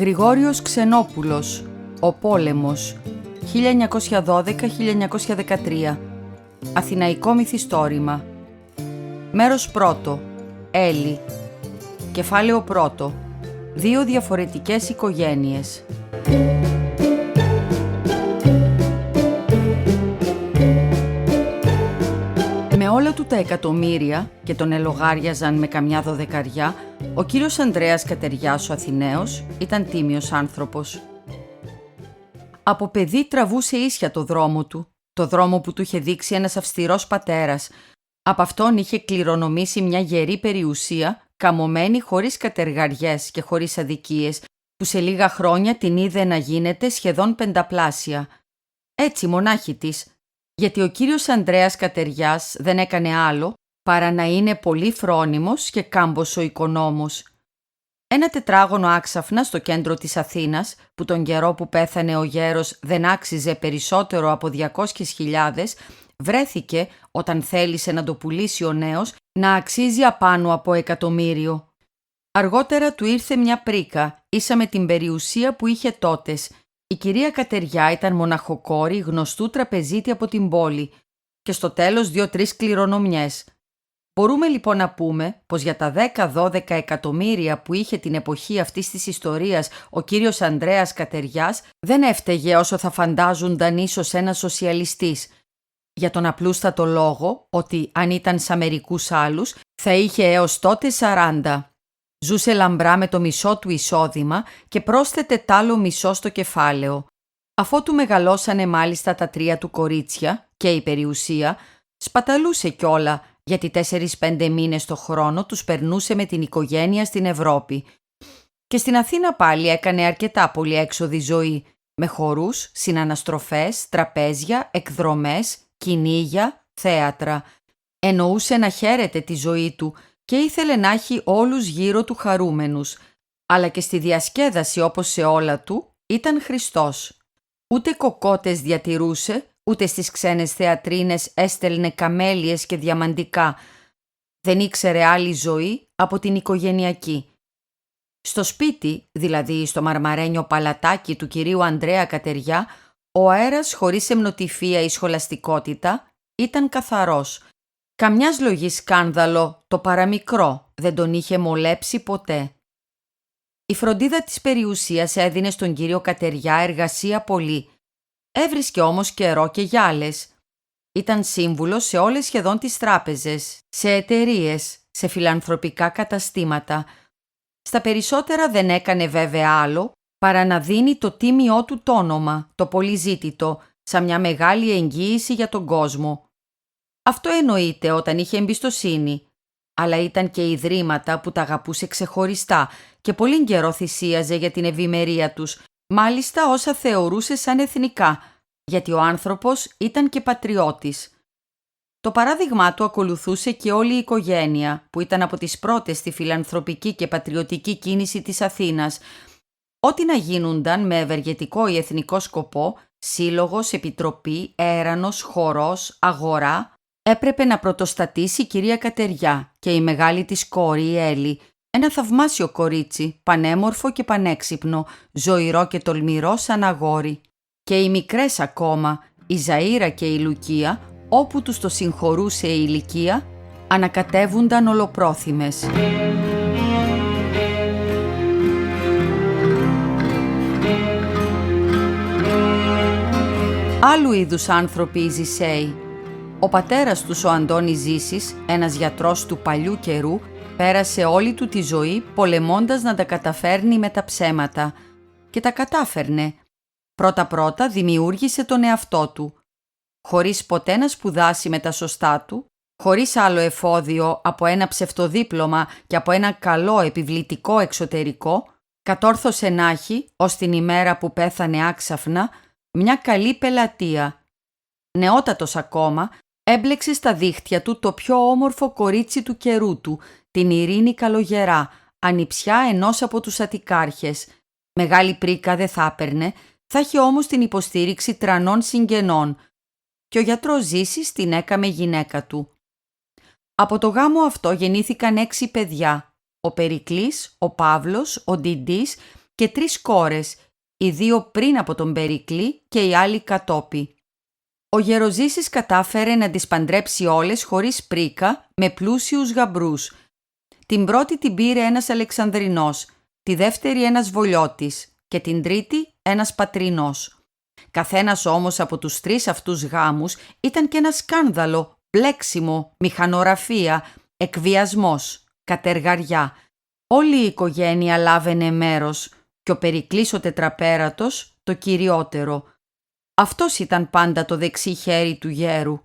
Γρηγόριος Ξενόπουλος, Ο πόλεμος, 1912-1913, Αθηναϊκό μυθιστόρημα. Μέρος πρώτο, Έλλη. Κεφάλαιο πρώτο, δύο διαφορετικές οικογένειες. Με όλα του τα εκατομμύρια, και τον ελογάριαζαν με καμιά δωδεκαριά, ο κύριος Ανδρέας Κατεριάς ο Αθηναίος ήταν τίμιος άνθρωπος. Από παιδί τραβούσε ίσια το δρόμο του, το δρόμο που του είχε δείξει ένας αυστηρός πατέρας. Από αυτόν είχε κληρονομήσει μια γερή περιουσία, καμωμένη χωρίς κατεργαριές και χωρίς αδικίες, που σε λίγα χρόνια την είδε να γίνεται σχεδόν πενταπλάσια. Έτσι μονάχη της, γιατί ο κύριος Ανδρέας Κατεριάς δεν έκανε άλλο παρά να είναι πολύ φρόνιμος και κάμποσο οικονόμος. Ένα τετράγωνο άξαφνα στο κέντρο της Αθήνας, που τον καιρό που πέθανε ο γέρος δεν άξιζε περισσότερο από 200.000, βρέθηκε, όταν θέλησε να το πουλήσει ο νέος, να αξίζει απάνω από 1.000.000. Αργότερα του ήρθε μια πρίκα, ίσα με την περιουσία που είχε τότες. Η κυρία Κατεριά ήταν μοναχοκόρη γνωστού τραπεζίτη από την πόλη και στο τέλος 2-3 κληρονομιές. Μπορούμε λοιπόν να πούμε πως για τα 10-12 εκατομμύρια που είχε την εποχή αυτής της ιστορίας ο κύριος Ανδρέας Κατεριάς δεν έφταιγε όσο θα φαντάζονταν ίσως ένας σοσιαλιστής, για τον απλούστατο λόγο ότι αν ήταν σαν μερικούς άλλους θα είχε έως τότε 40. Ζούσε λαμπρά με το μισό του εισόδημα και πρόσθετε τ' άλλο μισό στο κεφάλαιο. Αφότου μεγαλώσανε μάλιστα τα 3 του κορίτσια και η περιουσία, σπαταλούσε κιόλα, γιατί 4-5 μήνες το χρόνο τους περνούσε με την οικογένεια στην Ευρώπη. Και στην Αθήνα πάλι έκανε αρκετά πολύ έξοδη ζωή, με χορούς, συναναστροφές, τραπέζια, εκδρομές, κυνήγια, θέατρα. Εννοούσε να χαίρεται τη ζωή του και ήθελε να έχει όλους γύρω του χαρούμενους, αλλά και στη διασκέδαση όπως σε όλα του ήταν Χριστός. Ούτε κοκότες διατηρούσε, ούτε στις ξένες θεατρίνες έστελνε καμέλιες και διαμαντικά. Δεν ήξερε άλλη ζωή από την οικογενειακή. Στο σπίτι, δηλαδή στο μαρμαρένιο παλατάκι του κυρίου Ανδρέα Κατεριά, ο αέρας χωρίς αιμνοτυφία ή σχολαστικότητα ήταν καθαρός. Καμιάς λογής σκάνδαλο, το παραμικρό, δεν τον είχε μολέψει ποτέ. Η φροντίδα της περιουσίας έδινε στον κύριο Κατεριά εργασία πολύ. Έβρισκε όμως καιρό και για άλλες. Ήταν σύμβουλος σε όλες σχεδόν τις τράπεζες, σε εταιρείες, σε φιλανθρωπικά καταστήματα. Στα περισσότερα δεν έκανε βέβαια άλλο παρά να δίνει το τίμιό του το όνομα, το πολύ ζήτητο, σαν μια μεγάλη εγγύηση για τον κόσμο. Αυτό εννοείται όταν είχε εμπιστοσύνη, αλλά ήταν και ιδρύματα που τα αγαπούσε ξεχωριστά και πολύ καιρό θυσίαζε για την ευημερία τους, μάλιστα όσα θεωρούσε σαν εθνικά, γιατί ο άνθρωπος ήταν και πατριώτης. Το παράδειγμά του ακολουθούσε και όλη η οικογένεια, που ήταν από τις πρώτες στη φιλανθρωπική και πατριωτική κίνηση της Αθήνας. Ό,τι να γίνονταν με ευεργετικό ή εθνικό σκοπό, σύλλογος, επιτροπή, έρανος, χορός, αγορά, έπρεπε να πρωτοστατήσει η κυρία Κατεριά και η μεγάλη της κόρη η Έλλη, ένα θαυμάσιο κορίτσι, πανέμορφο και πανέξυπνο, ζωηρό και τολμηρό σαν αγόρι. Και οι μικρές ακόμα, η Ζαΐρα και η Λουκία, όπου τους το συγχωρούσε η ηλικία, ανακατεύουνταν ολοπρόθυμες. Άλλου είδους άνθρωποι οι Ζησέοι. Ο πατέρας τους, ο Αντώνης Ζήσης, ένας γιατρός του παλιού καιρού, πέρασε όλη του τη ζωή πολεμώντας να τα καταφέρνει με τα ψέματα. Και τα κατάφερνε. Πρώτα-πρώτα δημιούργησε τον εαυτό του. Χωρίς ποτέ να σπουδάσει με τα σωστά του, χωρίς άλλο εφόδιο από ένα ψευτοδίπλωμα και από ένα καλό επιβλητικό εξωτερικό, κατόρθωσε να έχει, ως την ημέρα που πέθανε άξαφνα, μια καλή πελατεία. Νεότατος ακόμα, έμπλεξε στα δίχτυα του το πιο όμορφο κορίτσι του καιρού του, την Ειρήνη Καλογερά, ανιψιά ενός από τους Αττικάρχες. Μεγάλη πρίκα δεν θα έπαιρνε, θα είχε όμως την υποστήριξη τρανών συγγενών και ο γιατρός Ζήσης την έκαμε γυναίκα του. Από το γάμο αυτό γεννήθηκαν 6 παιδιά, ο Περικλής, ο Παύλος, ο Ντιντής και 3 κόρες, οι 2 πριν από τον Περικλή και οι άλλοι κατόπι. Ο Γεροζήσης κατάφερε να τις παντρέψει όλες χωρίς πρίκα, με πλούσιους γαμπρούς. Την πρώτη την πήρε ένας Αλεξανδρινός, τη δεύτερη ένας Βολιώτης και την τρίτη ένας Πατρινός. Καθένας όμως από τους 3 αυτούς γάμους ήταν και ένα σκάνδαλο, μπλέξιμο, μηχανογραφία, εκβιασμός, κατεργαριά. Όλη η οικογένεια λάβαινε μέρος και ο Περικλής ο τετραπέρατος το κυριότερο. Αυτός ήταν πάντα το δεξί χέρι του γέρου.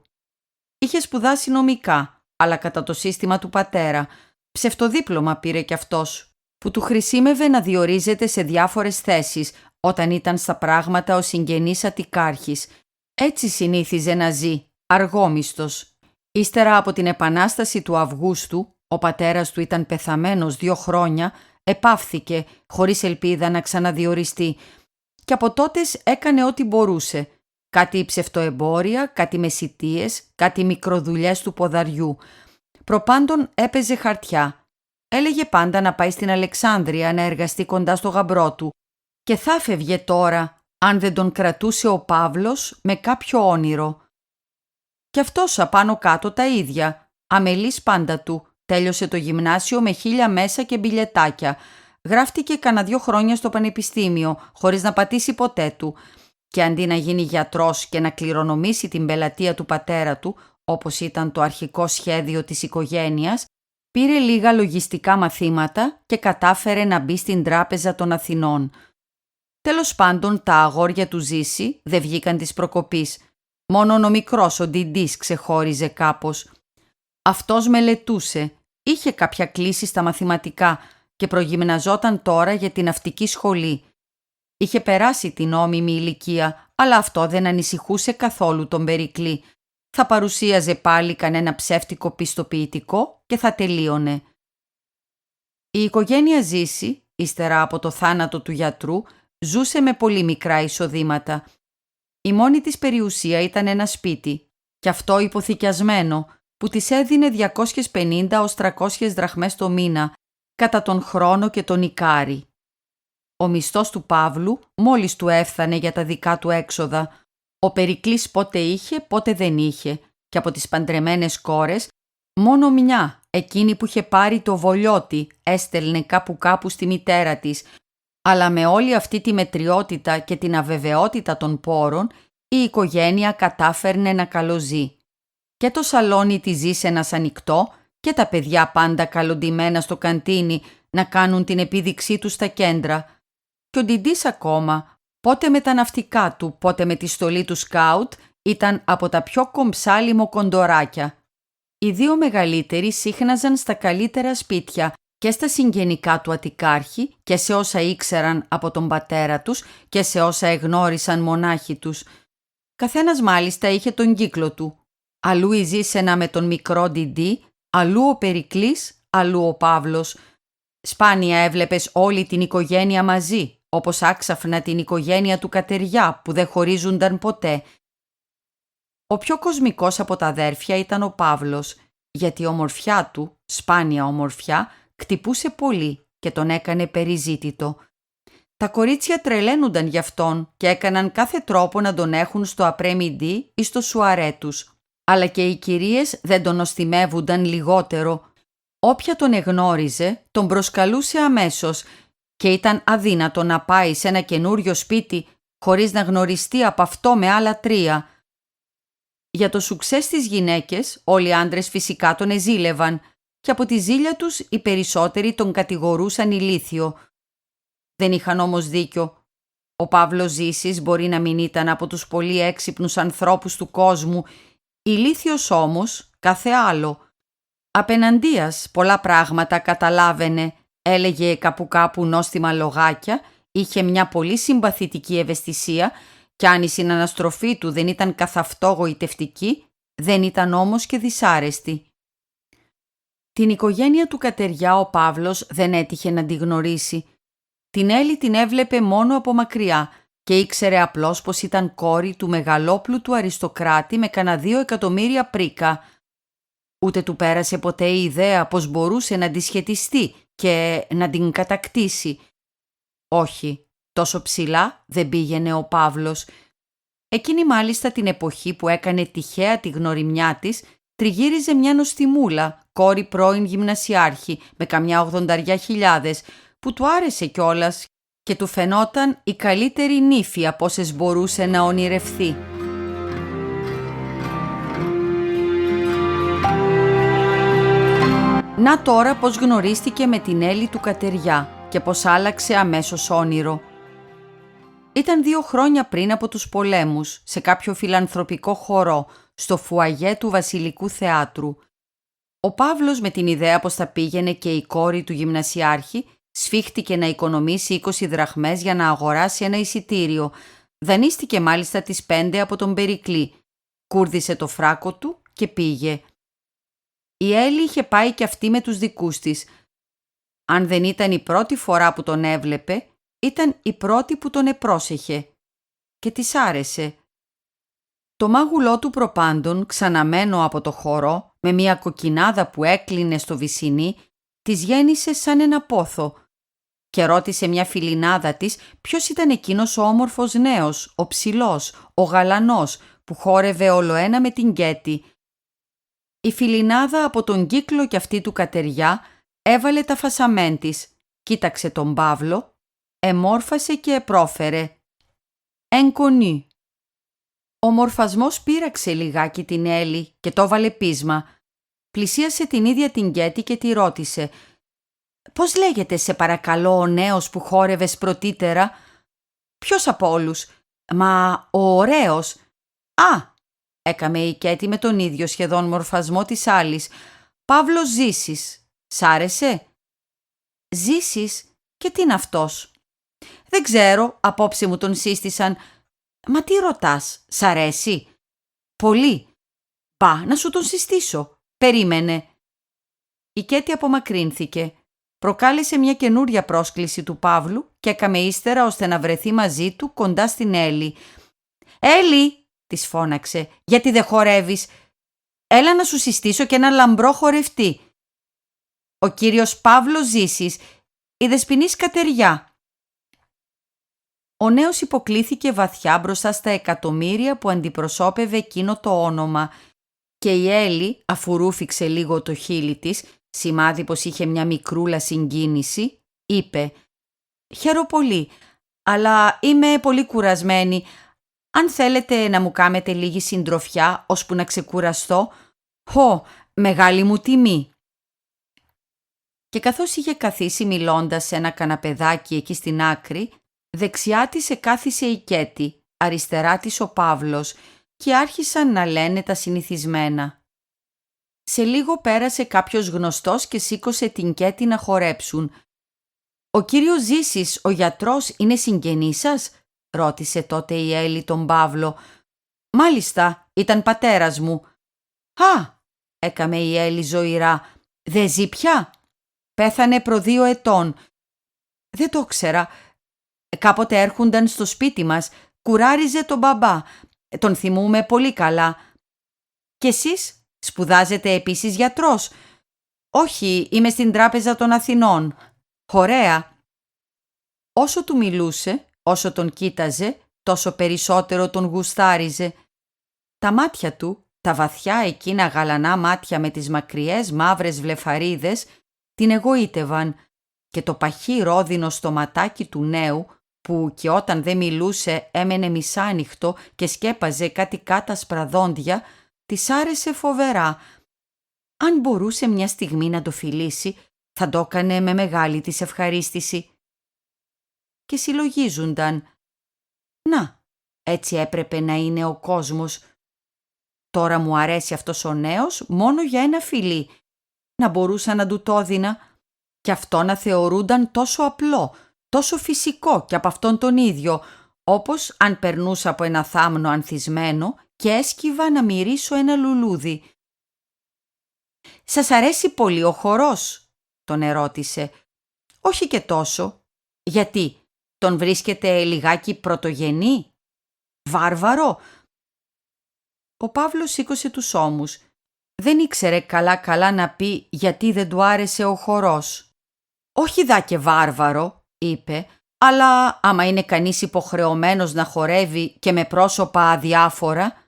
Είχε σπουδάσει νομικά, αλλά κατά το σύστημα του πατέρα. Ψευτοδίπλωμα πήρε κι αυτός, που του χρησίμευε να διορίζεται σε διάφορες θέσεις όταν ήταν στα πράγματα ο συγγενής Αττικάρχης. Έτσι συνήθιζε να ζει, αργόμιστος. Ύστερα από την Επανάσταση του Αυγούστου, ο πατέρας του ήταν πεθαμένος 2 χρόνια, επάφθηκε χωρίς ελπίδα να ξαναδιοριστεί και από τότες έκανε ό,τι μπορούσε. Κάτι ψευτοεμπόρια, κάτι μεσιτείες, κάτι μικροδουλειές του ποδαριού. Προπάντων έπαιζε χαρτιά. Έλεγε πάντα να πάει στην Αλεξάνδρεια να εργαστεί κοντά στο γαμπρό του και θα φεύγε τώρα αν δεν τον κρατούσε ο Παύλος με κάποιο όνειρο. Κι αυτός απάνω κάτω τα ίδια, αμελής πάντα του, τέλειωσε το γυμνάσιο με 1000 μέσα και μπιλετάκια. Γράφτηκε κανένα 2 χρόνια στο πανεπιστήμιο, χωρίς να πατήσει ποτέ του. Και αντί να γίνει γιατρός και να κληρονομήσει την πελατεία του πατέρα του, όπως ήταν το αρχικό σχέδιο της οικογένειας, πήρε λίγα λογιστικά μαθήματα και κατάφερε να μπει στην Τράπεζα των Αθηνών. Τέλος πάντων, τα αγόρια του Ζήση δεν βγήκαν της προκοπής. Μόνον ο μικρός, ο Ντιντής, ξεχώριζε κάπως. Αυτός μελετούσε, είχε κάποια κλίση στα μαθηματικά και προγυμναζόταν τώρα για την ναυτική σχολή. Είχε περάσει την νόμιμη ηλικία, αλλά αυτό δεν ανησυχούσε καθόλου τον Περικλή. Θα παρουσίαζε πάλι κανένα ψεύτικο πιστοποιητικό και θα τελείωνε. Η οικογένεια Ζήση, ύστερα από το θάνατο του γιατρού, ζούσε με πολύ μικρά εισοδήματα. Η μόνη της περιουσία ήταν ένα σπίτι, και αυτό υποθηκιασμένο, που της έδινε 250 ως 300 δραχμές το μήνα, κατά τον χρόνο και τον Ικάρι. Ο μισθός του Παύλου μόλις του έφθανε για τα δικά του έξοδα. Ο Περικλής πότε είχε, πότε δεν είχε, και από τις παντρεμένες κόρες, μόνο μια, εκείνη που είχε πάρει το Βολιώτη, έστελνε κάπου στη μητέρα της, αλλά με όλη αυτή τη μετριότητα και την αβεβαιότητα των πόρων, η οικογένεια κατάφερνε να καλοζει. Και το σαλόνι της ζήσε ένας ανοιχτό και τα παιδιά πάντα καλοντημένα στο καντίνι να κάνουν την επίδειξή τους στα κέντρα. Και ο Ντιντής ακόμα, πότε με τα ναυτικά του, πότε με τη στολή του σκάουτ, ήταν από τα πιο κομψά λιμοκοντοράκια. Οι 2 μεγαλύτεροι σύχναζαν στα καλύτερα σπίτια και στα συγγενικά του Αττικάρχη και σε όσα ήξεραν από τον πατέρα τους και σε όσα εγνώρισαν μονάχοι τους. Καθένας μάλιστα είχε τον κύκλο του. Αλλού η Ζήσενα με τον μικρό Ντιντή, αλλού ο Περικλής, αλλού ο Παύλος. Σπάνια έβλεπες όλη την οικογένεια μαζί, όπως άξαφνα την οικογένεια του Κατεριά που δεν χωρίζονταν ποτέ. Ο πιο κοσμικός από τα αδέρφια ήταν ο Παύλος, γιατί η ομορφιά του, σπάνια ομορφιά, κτυπούσε πολύ και τον έκανε περιζήτητο. Τα κορίτσια τρελαίνονταν γι' αυτόν και έκαναν κάθε τρόπο να τον έχουν στο απρέ-μιντι ή στο σουαρέ τους. Αλλά και οι κυρίες δεν τον οστιμεύουνταν λιγότερο. Όποια τον εγνώριζε, τον προσκαλούσε αμέσως και ήταν αδύνατο να πάει σε ένα καινούριο σπίτι χωρίς να γνωριστεί από αυτό με άλλα 3. Για το σουξές στις γυναίκες, όλοι οι άντρες φυσικά τον εζήλευαν και από τη ζήλια τους οι περισσότεροι τον κατηγορούσαν ηλίθιο. Δεν είχαν όμως δίκιο. Ο Παύλος Ζήσης μπορεί να μην ήταν από τους πολύ έξυπνους ανθρώπους του κόσμου, ηλίθιος όμως κάθε άλλο. Απεναντίας πολλά πράγματα καταλάβαινε, έλεγε κάπου νόστιμα λογάκια, είχε μια πολύ συμπαθητική ευαισθησία και αν η συναναστροφή του δεν ήταν καθ' αυτό γοητευτική, δεν ήταν όμως και δυσάρεστη. Την οικογένεια του Κατεριά ο Παύλος δεν έτυχε να τη γνωρίσει. Την Έλλη την έβλεπε μόνο από μακριά και ήξερε απλώς πως ήταν κόρη του μεγαλόπλουτου αριστοκράτη με κανένα 2 εκατομμύρια πρίκα. Ούτε του πέρασε ποτέ η ιδέα πως μπορούσε να τη σχετιστεί και να την κατακτήσει. Όχι, τόσο ψηλά δεν πήγαινε ο Παύλος. Εκείνη μάλιστα την εποχή που έκανε τυχαία τη γνωριμιά της, τριγύριζε μια νοστιμούλα, κόρη πρώην γυμνασιάρχη, με καμιά 80.000, που του άρεσε κιόλας και του φαινόταν η καλύτερη νύφη από όσες μπορούσε να ονειρευθεί. Να τώρα πώς γνωρίστηκε με την Έλλη του Κατεριά και πώς άλλαξε αμέσως όνειρο. Ήταν 2 χρόνια πριν από τους πολέμους, σε κάποιο φιλανθρωπικό χορό, στο φουαγέ του Βασιλικού Θεάτρου. Ο Παύλος, με την ιδέα πως θα πήγαινε και η κόρη του γυμνασιάρχη, σφίχτηκε να οικονομήσει 20 δραχμές για να αγοράσει ένα εισιτήριο. Δανείστηκε μάλιστα τις 5 από τον Περικλή. Κούρδισε το φράκο του και πήγε. Η Έλλη είχε πάει και αυτή με τους δικούς της. Αν δεν ήταν η πρώτη φορά που τον έβλεπε, ήταν η πρώτη που τον επρόσεχε και της άρεσε. Το μάγουλό του προπάντων, ξαναμένο από το χορό, με μια κοκκινάδα που έκλεινε στο βυσσινί, της γέννησε σαν ένα πόθο και ρώτησε μια φιλινάδα της ποιος ήταν εκείνος ο όμορφος νέος, ο ψηλός, ο γαλανός, που χόρευε ολοένα με την Κέτη. Η φιλινάδα από τον κύκλο κι αυτή του Κατεριά έβαλε τα φασαμέν της, κοίταξε τον Παύλο, εμόρφασε και επρόφερε. Εγκονή. Ο μορφασμός πείραξε λιγάκι την Έλλη και το έβαλε πείσμα. Πλησίασε την ίδια την Κέτη και τη ρώτησε. «Πώς λέγεται, σε παρακαλώ, ο νέος που χόρευες πρωτήτερα?» «Ποιος από όλους?» «Μα ο ωραίος». «Α», έκαμε η Κέτη με τον ίδιο σχεδόν μορφασμό της άλλης. «Παύλος Ζήσης. Σ' άρεσε?» «Ζήσης? Και τι είναι αυτός?» «Δεν ξέρω, απόψε μου τον σύστησαν». «Μα τι ρωτάς, σ' αρέσει?» «Πολύ». «Πά, να σου τον συστήσω. Περίμενε». Η Κέτη απομακρύνθηκε. Προκάλεσε μια καινούρια πρόσκληση του Παύλου και έκαμε ύστερα ώστε να βρεθεί μαζί του κοντά στην Έλλη. «Έλλη», της φώναξε, «γιατί δεν χορεύεις? Έλα να σου συστήσω και ένα λαμπρό χορευτή. Ο κύριος Παύλος Ζήσης, η δεσποινής Κατεριά». Ο νέος υποκλίθηκε βαθιά μπροστά στα εκατομμύρια που αντιπροσώπευε εκείνο το όνομα και η Έλλη, αφού ρούφηξε λίγο το χείλι της, σημάδι πως είχε μια μικρούλα συγκίνηση, είπε «Χαίρο πολύ, αλλά είμαι πολύ κουρασμένη. Αν θέλετε να μου κάνετε λίγη συντροφιά, ώσπου να ξεκουραστώ, μεγάλη μου τιμή». Και καθώς είχε καθίσει μιλώντας σε ένα καναπεδάκι εκεί στην άκρη, δεξιά της εκάθισε η Κέτη, αριστερά της ο Παύλος και άρχισαν να λένε τα συνηθισμένα. Σε λίγο πέρασε κάποιος γνωστός και σήκωσε την Κέτη να χορέψουν. «Ο κύριος Ζήσης, ο γιατρός, είναι συγγενής σας?» ρώτησε τότε η Έλλη τον Παύλο. «Μάλιστα, ήταν πατέρας μου». «Α», έκαμε η Έλλη ζωηρά, «δε ζει πια?» «Πέθανε προ 2 ετών». «Δεν το ξέρα. Κάποτε έρχονταν στο σπίτι μας, κουράριζε τον μπαμπά. Τον θυμούμε πολύ καλά». «Και εσείς σπουδάζετε επίσης γιατρός?» «Όχι, είμαι στην Τράπεζα των Αθηνών». «Ωραία». Όσο του μιλούσε, όσο τον κοίταζε, τόσο περισσότερο τον γουστάριζε. Τα μάτια του, τα βαθιά εκείνα γαλανά μάτια με τις μακριές μαύρες βλεφαρίδες, την εγωίτευαν και το παχύ ρόδινο στοματάκι του νέου, που και όταν δεν μιλούσε έμενε μισάνυχτο και σκέπαζε κάτι κάτασπρα δόντια, της άρεσε φοβερά. Αν μπορούσε μια στιγμή να το φιλήσει, θα το έκανε με μεγάλη της ευχαρίστηση. Και συλλογίζουνταν. Να, έτσι έπρεπε να είναι ο κόσμος. Τώρα μου αρέσει αυτός ο νέος μόνο για ένα φιλί. Να μπορούσα να του το έδινα. Και αυτό να θεωρούνταν τόσο απλό, τόσο φυσικό και από αυτόν τον ίδιο, όπως αν περνούσα από ένα θάμνο ανθισμένο και έσκυβα να μυρίσω ένα λουλούδι. «Σας αρέσει πολύ ο χορός?» τον ερώτησε. «Όχι και τόσο». «Γιατί, τον βρίσκεται λιγάκι πρωτογενή? Βάρβαρο?» Ο Παύλος σήκωσε τους ώμους. Δεν ήξερε καλά να πει γιατί δεν του άρεσε ο χορός. «Όχι δα και βάρβαρο», είπε, Αλλά άμα είναι κανείς υποχρεωμένος να χορεύει και με πρόσωπα αδιάφορα.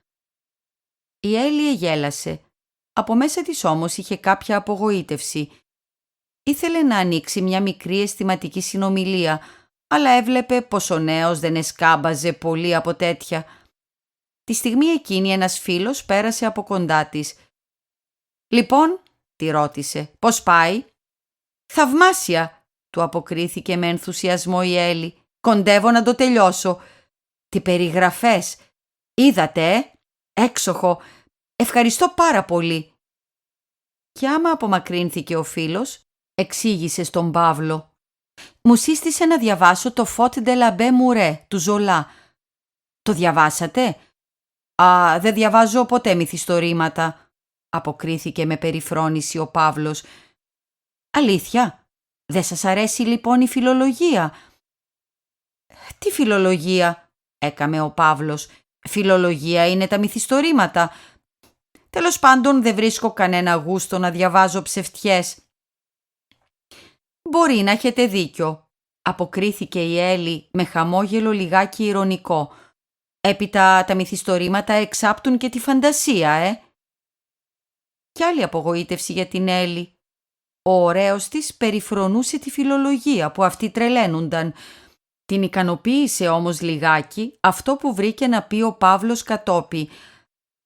Η Έλλη γέλασε. Από μέσα της όμως είχε κάποια απογοήτευση. Ήθελε να ανοίξει μια μικρή αισθηματική συνομιλία, αλλά έβλεπε πως ο νέος δεν εσκάμπαζε πολύ από τέτοια. Τη στιγμή εκείνη ένας φίλος πέρασε από κοντά της. «Λοιπόν», τη ρώτησε, «πώς πάει?» «Θαυμάσια», του αποκρίθηκε με ενθουσιασμό η Έλλη. «Κοντεύω να το τελειώσω». «Τι περιγραφές! Είδατε, έξοχο! Ευχαριστώ πάρα πολύ». Και άμα απομακρύνθηκε ο φίλος, εξήγησε στον Παύλο. «Μου σύστησε να διαβάσω το Faute de l'abbé Mouret του Ζολά. Το διαβάσατε?» «Α, δεν διαβάζω ποτέ μυθιστορήματα», αποκρίθηκε με περιφρόνηση ο Παύλος. «Αλήθεια? Δεν σας αρέσει λοιπόν η φιλολογία?» «Τι φιλολογία?» έκαμε ο Παύλος. «Φιλολογία είναι τα μυθιστορήματα. Τέλος πάντων δεν βρίσκω κανένα γούστο να διαβάζω ψευτιές». «Μπορεί να έχετε δίκιο», αποκρίθηκε η Έλλη με χαμόγελο λιγάκι ειρωνικό. «Έπειτα τα μυθιστορήματα εξάπτουν και τη φαντασία, Κι άλλη απογοήτευση για την Έλλη. Ο ωραίος της περιφρονούσε τη φιλολογία που αυτοί τρελαίνουνταν. Την ικανοποίησε όμως λιγάκι αυτό που βρήκε να πει ο Παύλος κατόπι.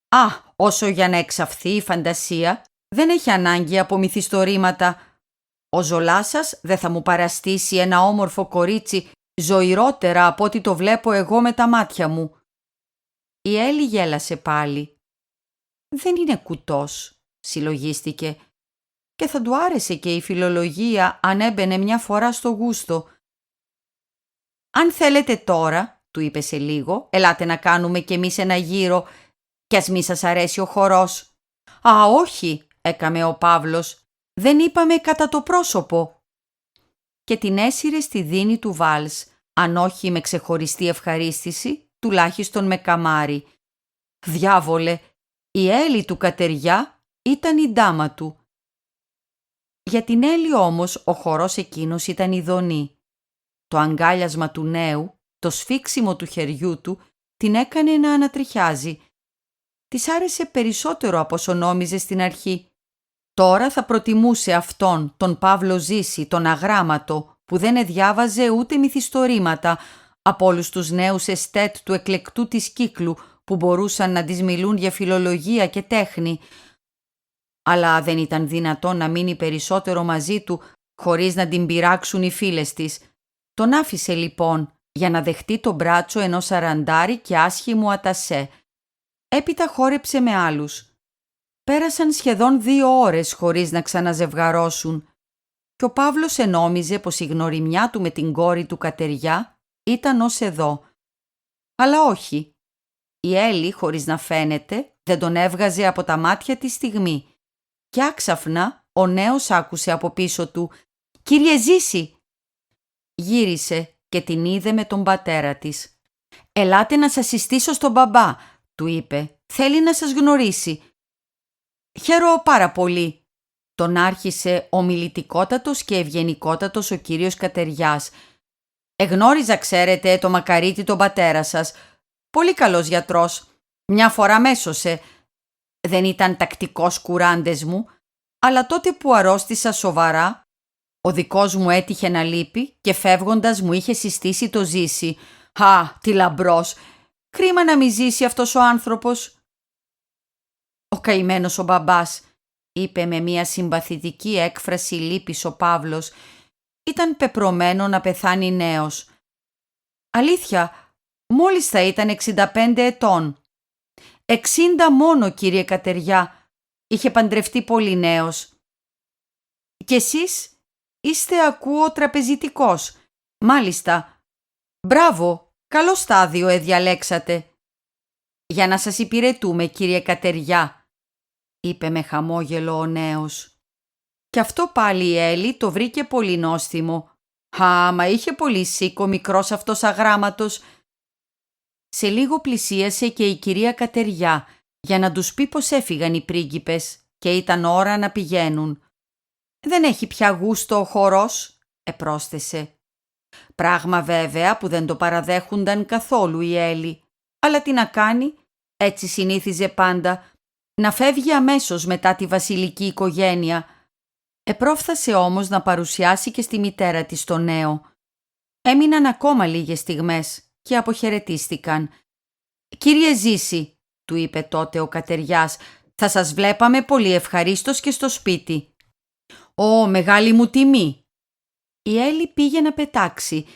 «Α, όσο για να εξαφθεί η φαντασία, δεν έχει ανάγκη από μυθιστορήματα. Ο Ζολάς σας δεν θα μου παραστήσει ένα όμορφο κορίτσι ζωηρότερα από ό,τι το βλέπω εγώ με τα μάτια μου». Η Έλλη γέλασε πάλι. «Δεν είναι κουτός», συλλογίστηκε. «Και θα του άρεσε και η φιλολογία αν έμπαινε μια φορά στο γούστο». «Αν θέλετε τώρα», του είπε σε λίγο, «ελάτε να κάνουμε κι εμείς ένα γύρο κι ας μη σας αρέσει ο χορός». «Α, όχι», έκαμε ο Παύλος, «δεν είπαμε κατά το πρόσωπο». Και την έσυρε στη δίνη του βάλς, αν όχι με ξεχωριστή ευχαρίστηση, τουλάχιστον με καμάρι. Διάβολε, η Έλλη του Κατεριά ήταν η ντάμα του. Για την Έλλη όμως ο χορός εκείνος ήταν ειδονή. Το αγκάλιασμα του νέου, το σφίξιμο του χεριού του, την έκανε να ανατριχιάζει. Της άρεσε περισσότερο από όσο νόμιζε στην αρχή. Τώρα θα προτιμούσε αυτόν, τον Παύλο Ζήση, τον αγράμματο, που δεν διάβαζε ούτε μυθιστορήματα, από όλους τους νέους εστέτ του εκλεκτού της κύκλου, που μπορούσαν να της μιλούν για φιλολογία και τέχνη. Αλλά δεν ήταν δυνατόν να μείνει περισσότερο μαζί του, χωρίς να την πειράξουν οι φίλες της. Τον άφησε λοιπόν για να δεχτεί το μπράτσο ενός αραντάρι και άσχημου ατασέ. Έπειτα χόρεψε με άλλους. Πέρασαν σχεδόν 2 ώρες χωρίς να ξαναζευγαρώσουν και ο Παύλος ενόμιζε πως η γνωριμιά του με την κόρη του Κατεριά ήταν ως εδώ. Αλλά όχι. Η Έλλη, χωρίς να φαίνεται, δεν τον έβγαζε από τα μάτια τη στιγμή. Κι άξαφνα ο νέος άκουσε από πίσω του «Κύριε Ζήση!» Γύρισε και την είδε με τον πατέρα της. «Ελάτε να σας συστήσω στον μπαμπά», του είπε. «Θέλει να σας γνωρίσει». «Χαίρομαι πάρα πολύ», τον άρχισε ομιλητικότατος και ευγενικότατος ο κύριος Κατεριάς. «Εγνώριζα, ξέρετε, το μακαρίτι τον πατέρα σας. Πολύ καλός γιατρός. Μια φορά μέσωσε. Δεν ήταν τακτικός κουράντες μου, αλλά τότε που αρρώστησα σοβαρά, ο δικός μου έτυχε να λείπει και φεύγοντας μου είχε συστήσει το Ζήση. Α, τι λαμπρός! Κρίμα να μη ζήσει αυτός ο άνθρωπος». «Ο καημένος ο μπαμπάς», είπε με μια συμπαθητική έκφραση λύπης ο Παύλος. «Ήταν πεπρωμένο να πεθάνει νέος». «Αλήθεια, μόλις θα ήταν 65 ετών». 60 μόνο, κύριε Κατεριά. Είχε παντρευτεί πολύ νέος». «Και εσείς είστε, ακούω, τραπεζιτικός». «Μάλιστα. Μπράβο, καλό στάδιο διαλέξατε». «Για να σας υπηρετούμε, κύριε Κατεριά», είπε με χαμόγελο ο νέος. Κι αυτό πάλι η Έλλη το βρήκε πολύ νόστιμο. «Α, μα είχε πολύ σίκο μικρός αυτός αγράμματος». Σε λίγο πλησίασε και η κυρία Κατεριά για να τους πει πως έφυγαν οι πρίγκιπες και ήταν ώρα να πηγαίνουν. «Δεν έχει πια γούστο ο χορός», επρόσθεσε. Πράγμα βέβαια που δεν το παραδέχουνταν καθόλου η Έλλη. Αλλά τι να κάνει, έτσι συνήθιζε πάντα, να φεύγει αμέσως μετά τη βασιλική οικογένεια. Επρόφθασε όμως να παρουσιάσει και στη μητέρα της το νέο. Έμειναν ακόμα λίγες στιγμές και αποχαιρετίστηκαν. «Κύριε Ζήση», του είπε τότε ο Κατεριάς, «θα σας βλέπαμε πολύ ευχαρίστως και στο σπίτι». «Ω, μεγάλη μου τιμή». Η Έλλη πήγε να πετάξει,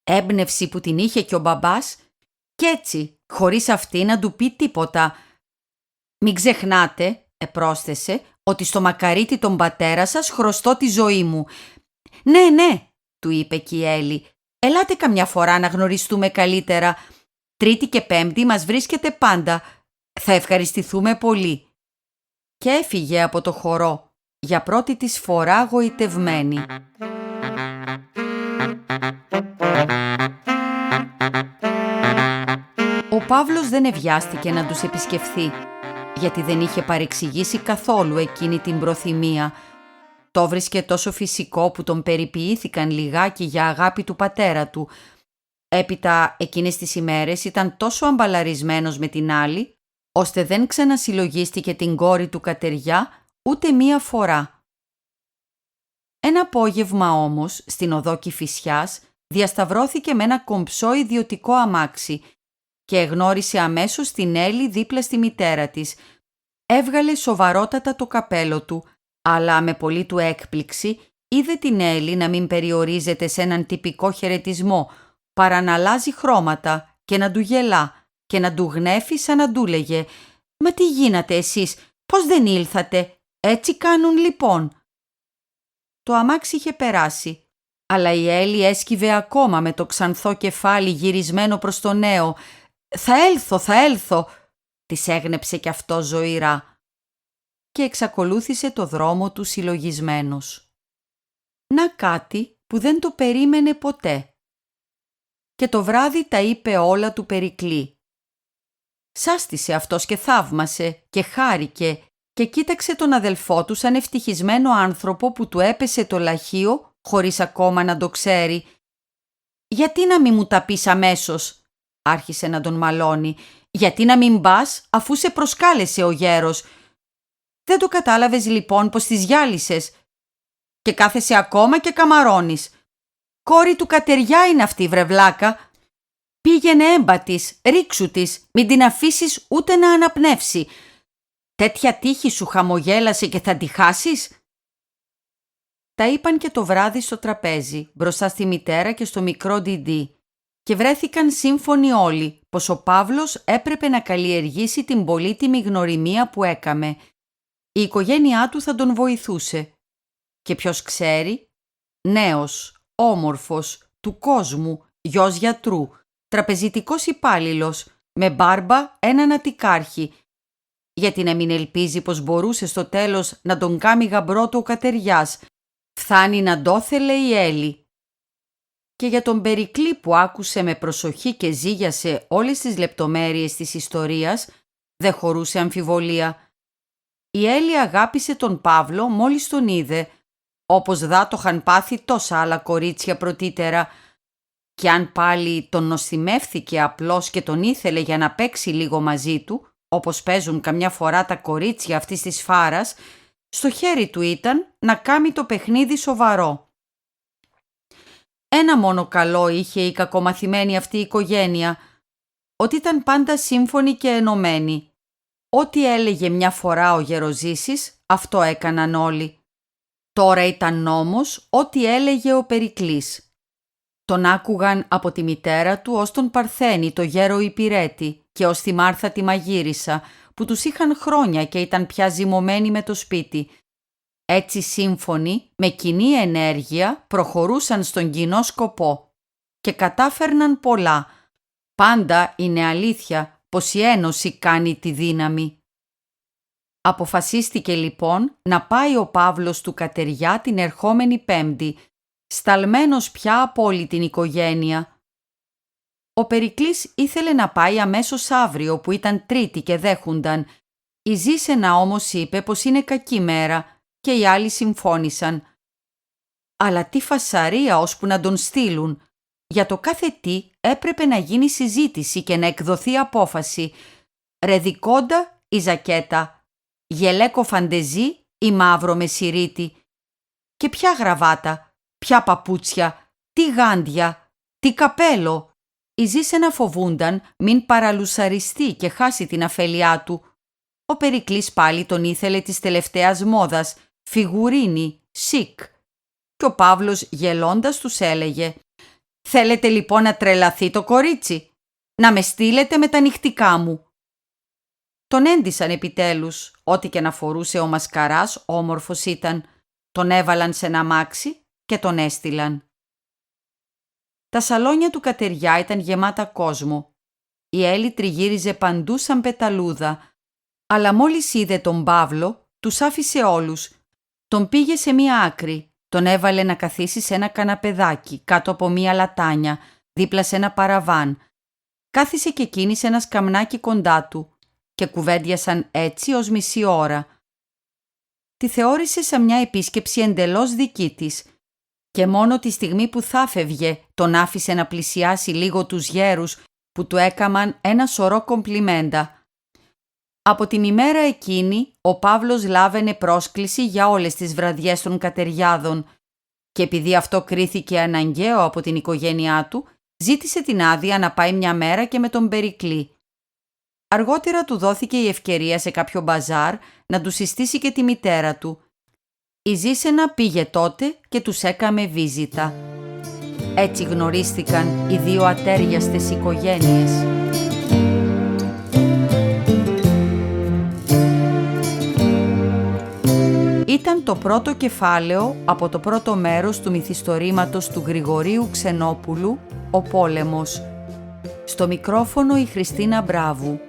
έμπνευση που την είχε και ο μπαμπάς, κι έτσι, χωρίς αυτή να του πει τίποτα. «Μην ξεχνάτε», επρόσθεσε, «ότι στο μακαρίτι τον πατέρα σας χρωστώ τη ζωή μου». «Ναι, ναι», του είπε και η Έλλη, «ελάτε καμιά φορά να γνωριστούμε καλύτερα. Τρίτη και Πέμπτη μας βρίσκεται πάντα. Θα ευχαριστηθούμε πολύ». Και έφυγε από το χορό, για πρώτη της φορά γοητευμένη. Ο Παύλος δεν ευιάστηκε να τους επισκεφθεί, γιατί δεν είχε παρεξηγήσει καθόλου εκείνη την προθυμία. Το βρίσκε τόσο φυσικό που τον περιποιήθηκαν λιγάκι για αγάπη του πατέρα του. Έπειτα εκείνες τις ημέρες ήταν τόσο αμπαλαρισμένος με την άλλη, ώστε δεν ξανασυλλογίστηκε την κόρη του Κατεριά ούτε μία φορά. Ένα απόγευμα όμως, στην οδό Κηφισιάς, διασταυρώθηκε με ένα κομψό ιδιωτικό αμάξι και εγνώρισε αμέσως την Έλλη δίπλα στη μητέρα της. Έβγαλε σοβαρότατα το καπέλο του, αλλά με πολλή του έκπληξη είδε την Έλλη να μην περιορίζεται σε έναν τυπικό χαιρετισμό, παρά να αλλάζει χρώματα και να του γελά και να του γνέφει σαν να του λέγε «Μα τι γίνατε εσείς, πώς δεν ήλθατε, έτσι κάνουν λοιπόν». Το αμάξι είχε περάσει, αλλά η Έλλη έσκυβε ακόμα με το ξανθό κεφάλι γυρισμένο προς το νέο. Θα έλθω», της έγνεψε κι αυτό ζωηρά. Και εξακολούθησε το δρόμο του συλλογισμένος. Να κάτι που δεν το περίμενε ποτέ. Και το βράδυ τα είπε όλα του Περικλή. Σάστησε αυτός και θαύμασε και χάρηκε και κοίταξε τον αδελφό του σαν ευτυχισμένο άνθρωπο που του έπεσε το λαχείο χωρίς ακόμα να το ξέρει. «Γιατί να μην μου τα πεις αμέσως», άρχισε να τον μαλώνει. «Γιατί να μην πας αφού σε προσκάλεσε ο γέρος. Δεν το κατάλαβες λοιπόν πως τις γυάλισες και κάθεσαι ακόμα και καμαρώνεις. Κόρη του Κατεριά είναι αυτή, βρεβλάκα. Πήγαινε έμπα της, ρίξου της, μην την αφήσεις ούτε να αναπνεύσει. Τέτοια τύχη σου χαμογέλασε και θα τη χάσεις». Τα είπαν και το βράδυ στο τραπέζι, μπροστά στη μητέρα και στο μικρό Ντιντί, και βρέθηκαν σύμφωνοι όλοι πως ο Παύλος έπρεπε να καλλιεργήσει την πολύτιμη γνωριμία που έκαμε. Η οικογένειά του θα τον βοηθούσε. Και ποιος ξέρει, νέος, όμορφος, του κόσμου, γιος γιατρού, τραπεζιτικός υπάλληλος, με μπάρμπα έναν ατικάρχη. Γιατί να μην ελπίζει πως μπορούσε στο τέλος να τον κάμει γαμπρό του ο Κατεριάς. Φθάνει να το θέλε η Έλλη. Και για τον Περικλή που άκουσε με προσοχή και ζήγιασε όλες τις λεπτομέρειες της ιστορίας, δεν χωρούσε αμφιβολία. Η Έλλη αγάπησε τον Παύλο μόλις τον είδε, όπως δα το είχαν πάθει τόσα άλλα κορίτσια πρωτήτερα. Κι αν πάλι τον νοστιμεύθηκε απλώς και τον ήθελε για να παίξει λίγο μαζί του, όπως παίζουν καμιά φορά τα κορίτσια αυτής της φάρας, στο χέρι του ήταν να κάνει το παιχνίδι σοβαρό. Ένα μόνο καλό είχε η κακομαθημένη αυτή η οικογένεια, ότι ήταν πάντα σύμφωνοι και ενωμένοι. Ό,τι έλεγε μια φορά ο Γεροζήσης, αυτό έκαναν όλοι. Τώρα ήταν νόμος ό,τι έλεγε ο Περικλής. Τον άκουγαν από τη μητέρα του ως τον Παρθένη, το γέρο υπηρέτη, και ως τη Μάρθα τη μαγείρισα, που τους είχαν χρόνια και ήταν πια ζυμωμένοι με το σπίτι. Έτσι σύμφωνοι, με κοινή ενέργεια, προχωρούσαν στον κοινό σκοπό και κατάφερναν πολλά. Πάντα είναι αλήθεια πως η ένωση κάνει τη δύναμη. Αποφασίστηκε λοιπόν να πάει ο Παύλος του Κατεριά την ερχόμενη Πέμπτη, σταλμένος πια από όλη την οικογένεια. Ο Περικλής ήθελε να πάει αμέσως αύριο που ήταν Τρίτη και δέχουνταν. Η Ζήσενα όμως είπε πως είναι κακή μέρα και οι άλλοι συμφώνησαν. Αλλά τι φασαρία ώσπου να τον στείλουν. Για το κάθε τι έπρεπε να γίνει συζήτηση και να εκδοθεί απόφαση. Ρεδικόντα ή ζακέτα, γελέκο φαντεζή ή μαύρο με σιρίτι. Και ποια γραβάτα, ποια παπούτσια, τι γάντια, τι καπέλο. Η Ζήσενα φοβούνταν μην παραλουσαριστεί και χάσει την αφέλειά του. Ο Περικλής πάλι τον ήθελε της τελευταίας μόδας, φιγουρίνι, σικ. Και ο Παύλος γελώντας τους έλεγε: «Θέλετε λοιπόν να τρελαθεί το κορίτσι, να με στείλετε με τα νυχτικά μου». Τον έντυσαν επιτέλους, ό,τι και να φορούσε ο Μασκαράς όμορφος ήταν. Τον έβαλαν σε ένα αμάξι και τον έστειλαν. Τα σαλόνια του Κατεριά ήταν γεμάτα κόσμο. Η Έλλη τριγύριζε παντού σαν πεταλούδα, αλλά μόλις είδε τον Παύλο, τους άφησε όλους. Τον πήγε σε μία άκρη, τον έβαλε να καθίσει σε ένα καναπεδάκι κάτω από μία λατάνια, δίπλα σε ένα παραβάν. Κάθισε και εκείνη σε ένα σκαμνάκι κοντά του και κουβέντιασαν έτσι ως μισή ώρα. Τη θεώρησε σαν μια επίσκεψη εντελώς δική της και μόνο τη στιγμή που θα φεύγε τον άφησε να πλησιάσει λίγο τους γέρους που του έκαμαν ένα σωρό κομπλιμέντα. Από την ημέρα εκείνη ο Παύλος λάβαινε πρόσκληση για όλες τις βραδιές των Κατεριάδων και επειδή αυτό κρίθηκε αναγκαίο από την οικογένειά του, ζήτησε την άδεια να πάει μια μέρα και με τον Περικλή. Αργότερα του δόθηκε η ευκαιρία σε κάποιο μπαζάρ να του συστήσει και τη μητέρα του. Η Ζήσενα πήγε τότε και τους έκαμε βίζιτα. Έτσι γνωρίστηκαν οι δύο ατέριαστες οικογένειες. Ήταν το πρώτο κεφάλαιο από το πρώτο μέρος του μυθιστορήματος του Γρηγορίου Ξενόπουλου, «Ο πόλεμος». Στο μικρόφωνο η Χριστίνα Μπράβου.